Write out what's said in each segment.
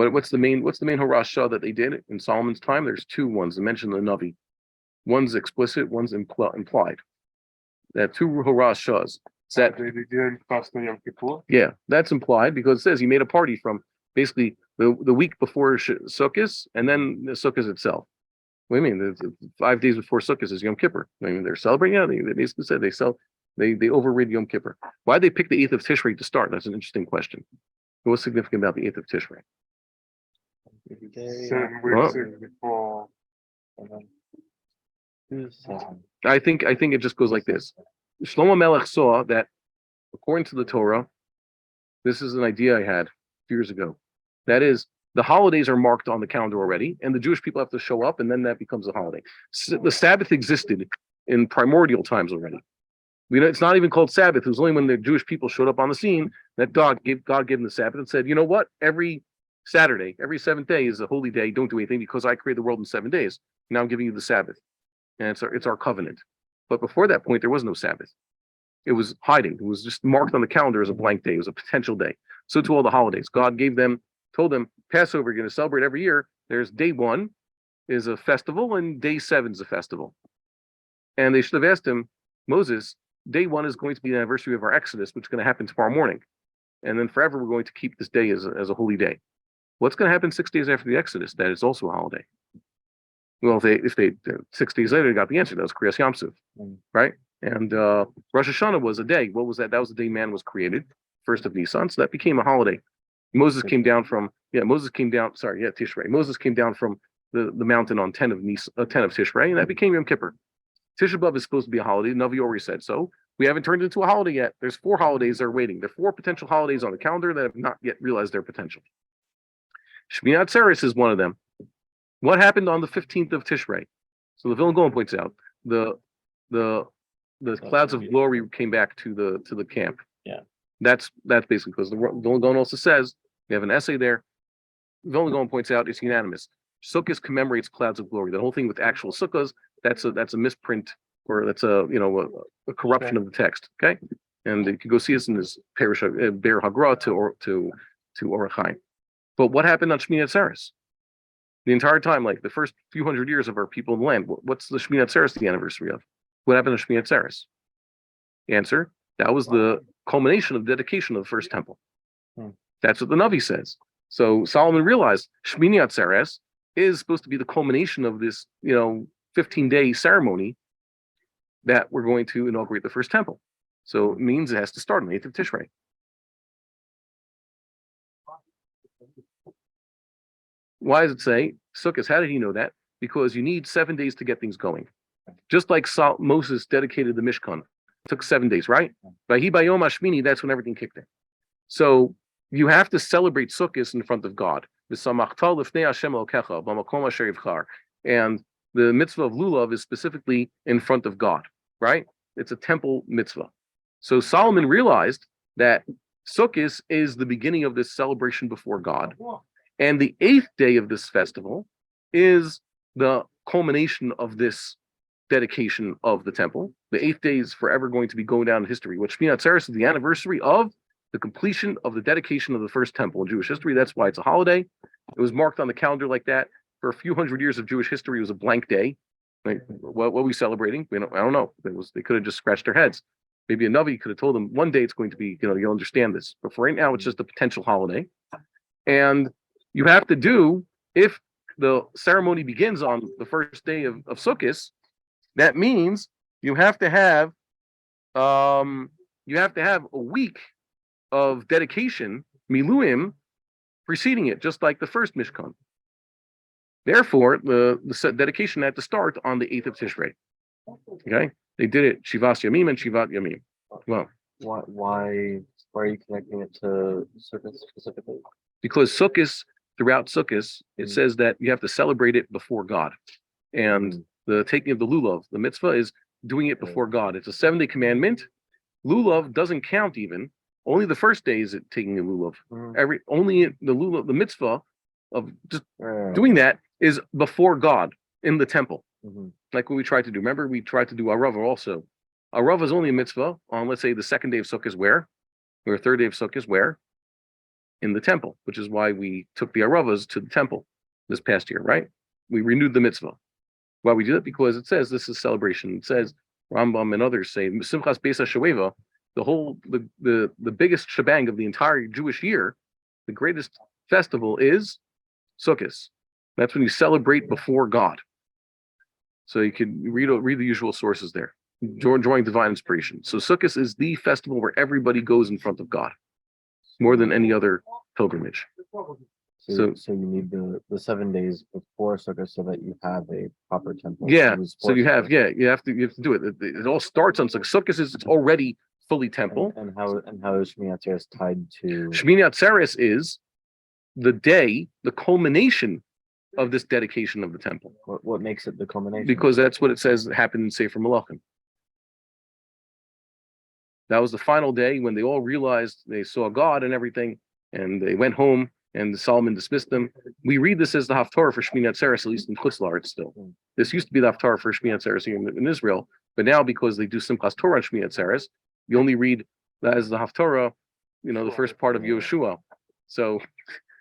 What's the main Horashah that they did in Solomon's time? There's two ones. I mentioned the Navi. One's explicit, one's implied. They have two Horashahs. That they didn't fast on Yom Kippur. Yeah, that's implied because it says he made a party from basically the week before Circus and then the Circus itself. What do you mean? 5 days before Circus is Yom Kippur. I mean, they're celebrating. Yeah, they basically said they overrid Yom Kippur. Why did they pick the 8th of Tishrei to start? That's an interesting question. What's significant about the 8th of Tishrei? 7 weeks before. I think it just goes like this. Shlomo Melech saw that, according to the Torah, this is an idea I had a few years ago. That is, the holidays are marked on the calendar already, and the Jewish people have to show up, and then that becomes a holiday. The Sabbath existed in primordial times already. It's not even called Sabbath. It was only when the Jewish people showed up on the scene that God gave them the Sabbath and said, you know what? Every Saturday, every 7th day is a holy day. Don't do anything because I created the world in 7 days. Now I'm giving you the Sabbath. And it's our covenant. But before that point, there was no Sabbath. It was hiding. It was just marked on the calendar as a blank day. It was a potential day. So to all the holidays, God told them, Passover, you're going to celebrate every year. There's day 1 is a festival and day 7 is a festival. And they should have asked him, Moses, day 1 is going to be the anniversary of our Exodus, which is going to happen tomorrow morning. And then forever, we're going to keep this day as a holy day. What's going to happen 6 days after the Exodus? That is also a holiday. Well, if they 6 days later, they got the answer. That was Kriyas Yamsuf, right? And Rosh Hashanah was a day. What was that? That was the day man was created, 1st of Nisan. So that became a holiday. Moses came down from Tishrei. Moses came down from the mountain on 10 of Tishrei, and that became Yom Kippur. Tisha B'Av is supposed to be a holiday. Navi already said so. We haven't turned it into a holiday yet. There's 4 holidays that are waiting. There are 4 potential holidays on the calendar that have not yet realized their potential. Shmini Atzeret is one of them. What happened on the 15th of Tishrei? So the Vilna Gaon points out the clouds of glory came back to the camp. Yeah, that's basically because the Vilna Gaon also says we have an essay there. Vilna Gaon points out it's unanimous. Sukkot commemorates clouds of glory. The whole thing with actual sukkahs, that's a misprint, or that's a corruption of the text. Okay, and you can go see this in this parish Ber Hagra to Bar-Hayim. But what happened on Shmini Atzeret? The entire time, like the first few hundred years of our people in the land, what's the Shmini Atzeret the anniversary of? What happened to Shmini Atzeret? Answer: that was the culmination of dedication of the first temple. That's what the Navi says. So Solomon realized Shmini Atzeret is supposed to be the culmination of this, 15-day ceremony that we're going to inaugurate the first temple. So it means it has to start on the 8th of Tishrei. Why does it say Sukkot? How did he know that? Because you need 7 days to get things going. Just like Moses dedicated the Mishkan. It took 7 days, right? By Bayom Hashmini, that's when everything kicked in. So you have to celebrate Sukkot in front of God. And the mitzvah of lulav is specifically in front of God, right? It's a temple mitzvah. So Solomon realized that Sukkot is the beginning of this celebration before God. And the 8th day of this festival is the culmination of this dedication of the temple. The 8th day is forever going to be going down in history. What Shmini Atzeret is the anniversary of the completion of the dedication of the first temple in Jewish history. That's why it's a holiday. It was marked on the calendar like that. For a few hundred years of Jewish history, it was a blank day. Like, what were we celebrating? I don't know. They could have just scratched their heads. Maybe a Navi could have told them one day it's going to be, you'll understand this. But for right now, it's just a potential holiday. And you have to do, if the ceremony begins on the first day of Sukkot, that means you have to have a week of dedication, miluim, preceding it, just like the first Mishkan. Therefore, the dedication had to start on the 8th of Tishrei. Okay, they did it Shivas Yamim and Shivat Yamim. Well, why are you connecting it to Circus specifically? Because throughout Sukkot, it says that you have to celebrate it before God, and the taking of the lulav, the mitzvah, is doing it before God. It's a 7-day commandment. Lulav doesn't count even. Only the first day is it taking the lulav. Only the lulav, the mitzvah of just doing that is before God in the temple. Like what we tried to do. Remember, we tried to do Arava also. Arava is only a mitzvah on, let's say, the 2nd day of Sukkot where? Or 3rd day of Sukkot where? in the temple, which is why we took the Aravas to the temple this past year, right? We renewed the mitzvah. Why we do that? Because it says this is celebration. It says Rambam and others say Simchas Beis HaShoeva, the biggest shebang of the entire Jewish year, the greatest festival is Circus. That's when you celebrate before God. So you can read the usual sources there, drawing divine inspiration. So Circus is the festival where everybody goes in front of God, more than any other pilgrimage. So you need the 7 days before Circus so that you have a proper temple. Yeah. to use So for you have Circus. you have to do it. It all starts on Circus. It's already fully temple. And how is Shmini Atzeret tied to? Shmini Atzeres is the day, the culmination of this dedication of the temple, What makes it the culmination? because that's what it says happened in Sefer Malachim. That was the final day when they all realized they saw God and everything, and they went home, and Solomon dismissed them. We read this as the Haftarah for Shmini Atzeres, at least in Chutz La'aretz still. This used to be the Haftarah for Shmini Atzeres here in Israel, but now because they do Simchas Torah on Shmini Atzeres, you only read that as the Haftarah, the first part of Yeshua. So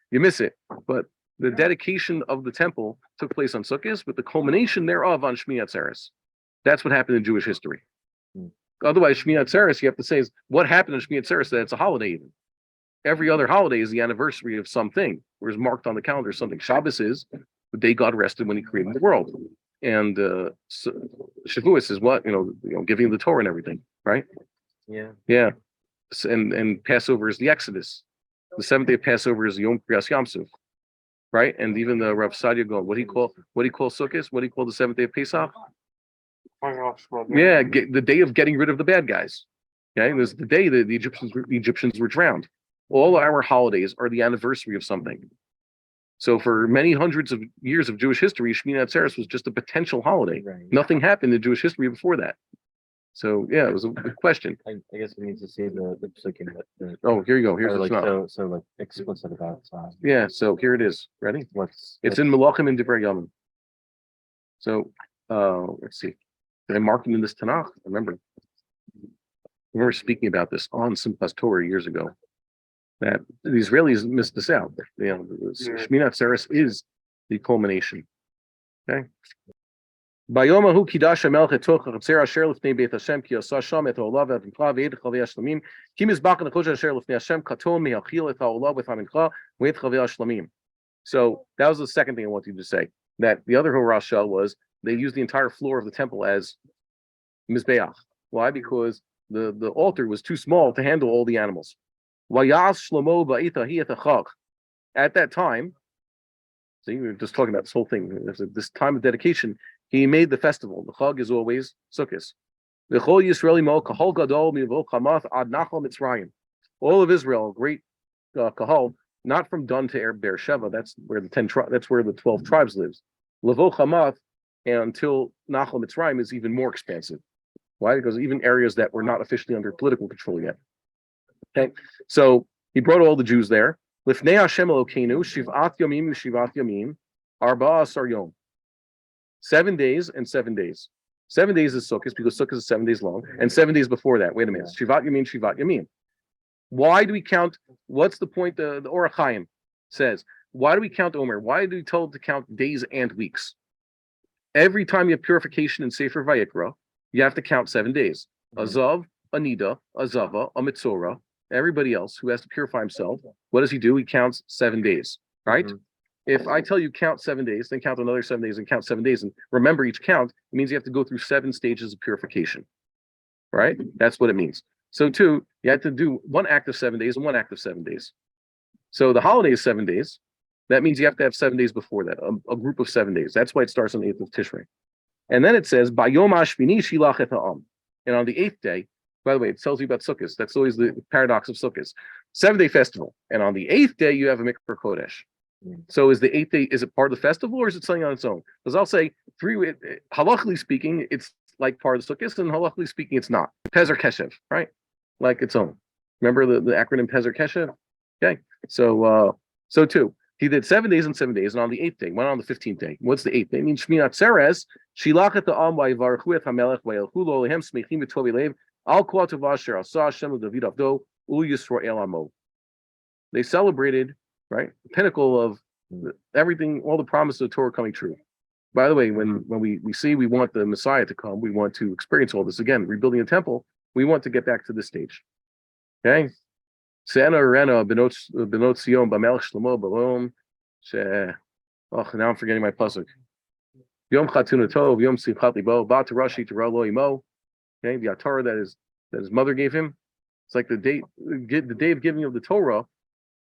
you miss it. But the dedication of the temple took place on Sukkot, but the culmination thereof on Shmini Atzeres. That's what happened in Jewish history. Otherwise, Shmini Atzeres, you have to say, is what happened on Shmini Atzeres that it's a holiday even. Every other holiday is the anniversary of something, or is marked on the calendar something. Shabbos is the day God rested when he created the world. And Shavuos is what, giving the Torah and everything, right? Yeah. Yeah. And Passover is the Exodus. The seventh day of Passover is the Yom Kriyas Yamsuf, right? And even the Rav Sadia going, what do you call Sukkot? What do you call the seventh day of Pesach? Yeah, the day of getting rid of the bad guys. Okay, there's the day that the Egyptians were drowned. All our holidays are the anniversary of something. So for many hundreds of years of Jewish history, Shmini Atzeres was just a potential holiday. Right. Nothing happened in Jewish history before that. So yeah, it was a good question. I guess we need to see the psukim that Oh, here you go. Here's are the Tanakh. so like explicit about Yeah, so here it is. Ready? It's in Malachim and Divrei Yamim. So let's see. Did I mark it in this Tanakh? I remember speaking about this on Simchas Torah years ago. That the Israelis missed this out. Shmini Atzeres is the culmination. Okay. Bayomahu kidash hamelech etoch chatzar asher lifnei Beit Hashem ki asa sham et haolav v'mincha v'ed chavei hashlamim ki mizbach nechosh asher lifnei Hashem katom me'achil et haolav with hamincha v'ed chavei hashlamim. So that was the second thing I wanted you to say. That the other horasha was they used the entire floor of the temple as mizbeach. Why? Because the altar was too small to handle all the animals. Vayas Shlomo ba'ita hi et hachag. At that time, so we were just talking about this whole thing. This time of dedication, he made the festival. The chag is always Sukkot. V'chol Yisrael imo kahal gadol mivo chamath ad nachal Mitzrayim. All of Israel, great kahal, not from Dan to Beersheba. That's where that's where the 12 tribes lives. Levo chamath until Nachal Mitzrayim is even more expansive. Why? Because even areas that were not officially under political control yet. Okay, so he brought all the Jews there. Lifnei Hashem Elokeinu shivat yomim shivat yomim arba asar yom. 7 days and 7 days. 7 days is Sukkot because Sukkot is 7 days long, and 7 days before that. Wait a minute, shivat yomim. Why do we count? What's the point? The Bar-Hayim says, why do we count Omer? Why do we told to count days and weeks? Every time you have purification in Sefer Vayikra, you have to count 7 days. Azav, Anida, Azava, a Mitzorah, everybody else who has to purify himself, what does he do? He counts 7 days, right? Mm-hmm. If I tell you count 7 days, then count another 7 days and count 7 days, and remember each count, it means you have to go through 7 stages of purification, right? That's what it means. So too, you have to do one act of 7 days and one act of 7 days. So the holiday is 7 days. That means you have to have 7 days before that, a group of 7 days. That's why it starts on the 8th of Tishrei. And then it says, Bayom Hashmini Shilach et ha'am. And on the 8th day, by the way, it tells you about Circus. That's always the paradox of Circus. 7-day festival. And on the 8th day, you have a Mikvah Kodesh. So is the 8th day, is it part of the festival or is it something on its own? Because I'll say, halachically speaking, it's like part of the Circus, and halachically speaking, it's not. Pezer Keshev, right? Like its own. Remember the acronym Pezer Keshev? Okay. So too. He did 7 days and 7 days, and on the 8th day, went on the 15th day. What's the 8th day? It means Shmini Atzeres, Shilach et ha'am v'yivarchu et hamelech v'yelchu lo lehem smechim v'tov elev al kol tova asher asa Hashem l'David avdo ul Yisrael amo. they celebrated, right, the pinnacle of everything, all the promises of the Torah coming true. By the way, when we see we want the Messiah to come, we want to experience all this again, rebuilding a temple, we want to get back to this stage. Okay? Now I'm forgetting my pasuk. Yom Chatuna Tov, Yom Simchat Libo, Ba Tarashi Torah Lo Imo. Okay, the Torah that his mother gave him. It's like the day of giving of the Torah.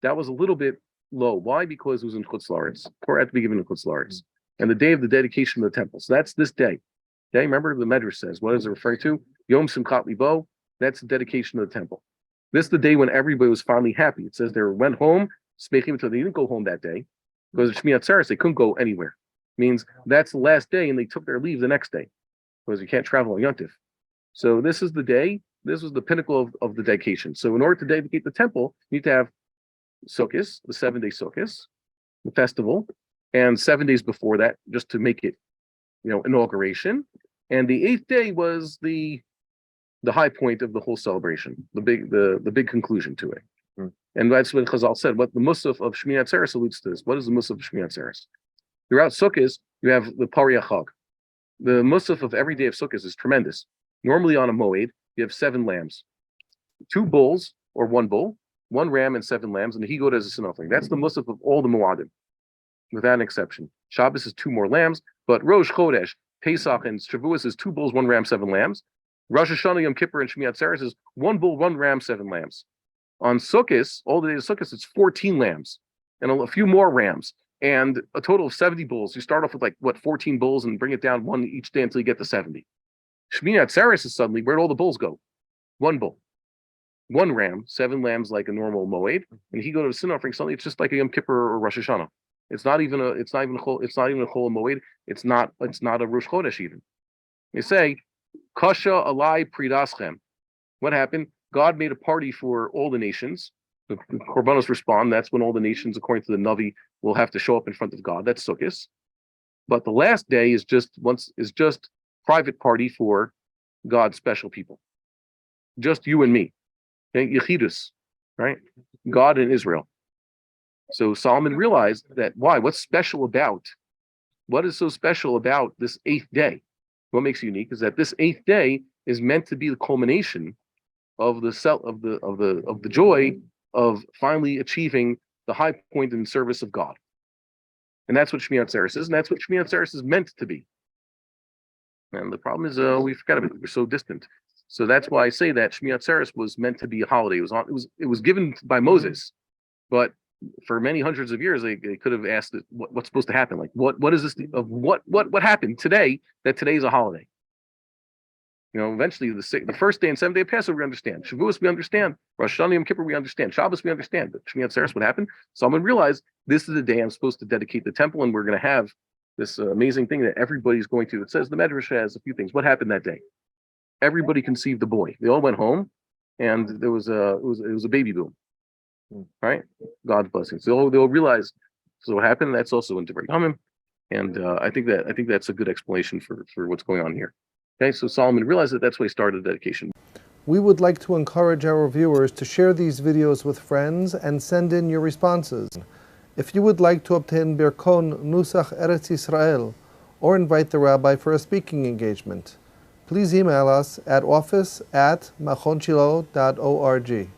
That was a little bit low. Why? Because it was in Chutz La'aretz. Torah had to be given in Chutz La'aretz. And the day of the dedication of the temple. So that's this day. Okay, remember the Medrash says, what does it refer to? Yom Simchat Libo. That's the dedication of the temple. This is the day when everybody was finally happy. It says they went home, smechim until they didn't go home that day. Because of Shmini Atzeret, they couldn't go anywhere. Means that's the last day, and they took their leave the next day. Because you can't travel on Yontif. So this is the day, this was the pinnacle of the dedication. So in order to dedicate the temple, you need to have Circus, the 7-day Circus, the festival, and 7 days before that, just to make it, inauguration. And the 8th day was the high point of the whole celebration, the big conclusion to it. And that's what Chazal said. What the Musaf of Shmini Atzeret alludes to this. What is the Musaf of Shmini Atzeret? Throughout Sukkot, you have the Pariah Chag. The Musaf of every day of Sukkot is tremendous. Normally on a Moed, you have 7 lambs, 2 bulls or 1 bull, 1 ram and 7 lambs, and he goes as a sin offering. That's the Musaf of all the Moadim, without an exception. Shabbos is 2 more lambs, but Rosh Chodesh, Pesach, and Shavuos is 2 bulls, 1 ram, 7 lambs. Rosh Hashanah, Yom Kippur, and Shmini Atzeret is 1 bull, 1 ram, 7 lambs. On Sukkot, all the days of Sukkot, it's 14 lambs and a few more rams and a total of 70 bulls. You start off with 14 bulls and bring it down 1 each day until you get to 70. Shmini Atzeret is suddenly, where'd all the bulls go? 1 bull, 1 ram, 7 lambs like a normal moed, and he go to the sin offering. Suddenly, it's just like a Yom Kippur or Rosh Hashanah. It's not even a chol moed. It's not a Rosh Chodesh even. They say, Kasha alai pridaschem. What happened? God made a party for all the nations. The Korbanos respond. That's when all the nations, according to the Navi, will have to show up in front of God. That's Sukkot. But the last day is just private party for God's special people. Just you and me. Okay? Yechidus, right? God and Israel. So Solomon realized that what's special about, what is so special about this 8th day? What makes it unique is that this 8th day is meant to be the culmination of the joy of finally achieving the high point in service of God. And that's what Shmini Atzeret is, and that's what Shmini Atzeret is meant to be. And the problem is we forgot about it. We're so distant. So that's why I say that Shmini Atzeret was meant to be a holiday. It was given by Moses, but for many hundreds of years they could have asked what's supposed to happen. Like what is this of what happened today that today is a holiday? Eventually the first day and 7th day of Passover we understand. Shavuos we understand. Rosh Hashanah Yom Kippur we understand. Shabbos we understand. But Shmini Atzeret, what happened? Someone realized this is the day I'm supposed to dedicate the temple, and we're going to have this amazing thing that everybody's going to. It says the Medrash has a few things. What happened that day? Everybody conceived a boy. They all went home, and it was a baby boom. Right? God's blessing. So they'll realize. So what happened? That's also in Divrei Hamim, and I think that's a good explanation for what's going on here. Okay, so Solomon realized that's why he started the dedication. We would like to encourage our viewers to share these videos with friends and send in your responses. If you would like to obtain Birkon Nusach Eretz Yisrael or invite the rabbi for a speaking engagement, please email us at office@machonshilo.org.